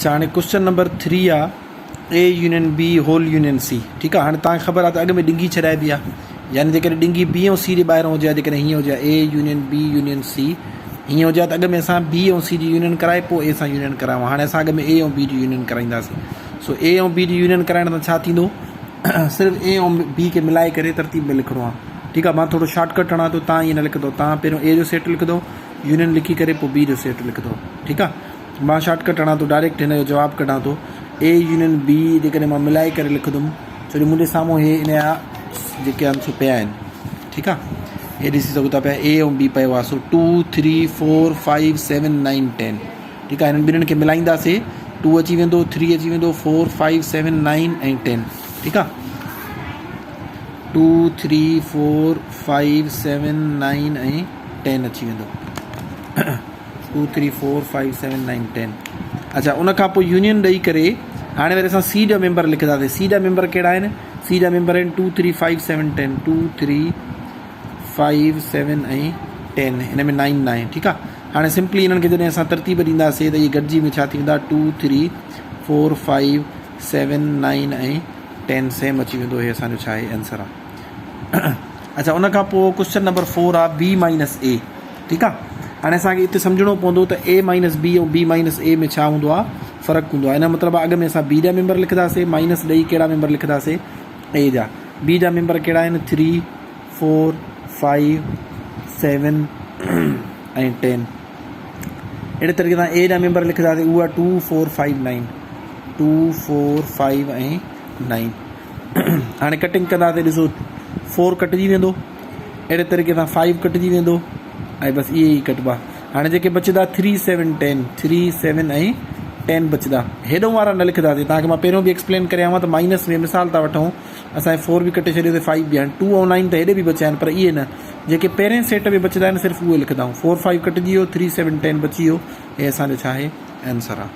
अच्छा हाणे question number 3 आहे A union B whole union C. ठीकु आहे। हाणे तव्हांखे ख़बर आहे त अॻु में ॾिंगी छॾाइबी आहे, यानी जेकॾहिं ॾिंगी बी ऐं सी जे ॿाहिरां हुजे हा, जेकॾहिं हीअं हुजे A union B union C हीअं हुजे हा त अॻु में असां बी ऐं सी जी यूनियन कराए पोइ ए सां यूनियन करायूं। हाणे असां अॻु में ए ऐं बी जी यूनियन कराईंदासीं। सो ए ऐं बी जी यूनियन कराइण त छा थींदो, सिर्फ़ु ए ऐं बी खे मिलाए करे तरतीब में लिखिणो आहे। ठीकु आहे। मां थोरो शॉर्टकट हणां थो, तव्हां ईअं न लिखंदो, तव्हां पहिरियों ए जो सेट लिखंदो, यूनियन लिखी करे पोइ बी जो सेट लिखंदो। ठीकु आहे। मां शॉर्टकट हणां थो, डायरेक्ट हिन जो जवाबु कढां थो। ए यूनियन बी जेकॾहिं मां मिलाए करे लिखंदुमि, छो जो मुंहिंजे साम्हूं हे इन जा जेके आंसर पिया आहिनि। ठीकु आहे। हे ॾिसी सघो था पिया ए ऐं बी पियो आहे। सो 2 3 4 5 7 9 10। ठीकु आहे। हिननि ॿिन्हिनि खे मिलाईंदासीं, 2 अची वेंदो, 3 अची वेंदो, 4 5 7 9 ऐं 10। ठीकु आहे। 2 3 4 5 7 9 ऐं 10 अची वेंदो। 2 3 4 5 7 9 10। अच्छा, उनखां पोइ यूनियन ॾेई करे हाणे वरी असां सी जा मेंबर लिखंदासीं। सी जा मेंबर कहिड़ा आहिनि? सी जा मेंबर आहिनि 2 3 5 7 10। 2 3 5 7 ऐं 10। हिन में 9 9। ठीकु आहे। हाणे सिंपली हिननि खे जॾहिं असां तरतीब ॾींदासीं त इहे गॾिजी में छा थी वेंदा, 2 3 4 5 7 9 ऐं 10 सेम अची वेंदो। इहे असांजो छा आहे, आंसर आहे। अच्छा, उनखां पोइ क्वेश्चन नंबर 4 आहे बी माइनस ए। ठीकु आहे। हाणे असांखे हिते सम्झणो पवंदो त ए माइनस बी ऐं बी माइनस ए में छा हूंदो आहे, फ़र्क़ु हूंदो आहे। हिन मतिलबु अॻु में असां बी जा मेंबर लिखंदासीं, माइनस ॾेई कहिड़ा मेंबर लिखंदासीं, ए जा। बी जा मेंबर कहिड़ा आहिनि, 3 4 5 7 ऐं 10। अहिड़े तरीक़े सां ए जा मेंबर लिखंदासीं, उहा 2 4 5 9। 2 4 5 ऐं 9। हाणे कटिंग कंदासीं, ॾिसो 4 कटिजी वेंदो, अहिड़े तरीक़े सां 5 कटिजी वेंदो ऐं बसि इहे ई कटिबा। हाणे जेके बचंदा 3 7 10, 3 7 ऐं 10 बचंदा। हेॾो वारा न लिखंदासीं। तव्हांखे मां पहिरियों बि एक्सप्लेन करियां त माइनस में मिसाल था वठूं, असांजे 4 बि कटे छॾियो त 5 बि आहिनि, 2 ऐं 9 त हेॾे बि बचिया आहिनि, पर इहे न, जेके पहिरें सेट में बचंदा आहिनि सिर्फ़ु उहे लिखंदा आहियूं। 4 5 कटिजी वियो, 3 7 10 बची वियो। हे असांजो छा आहे, आंसर आहे।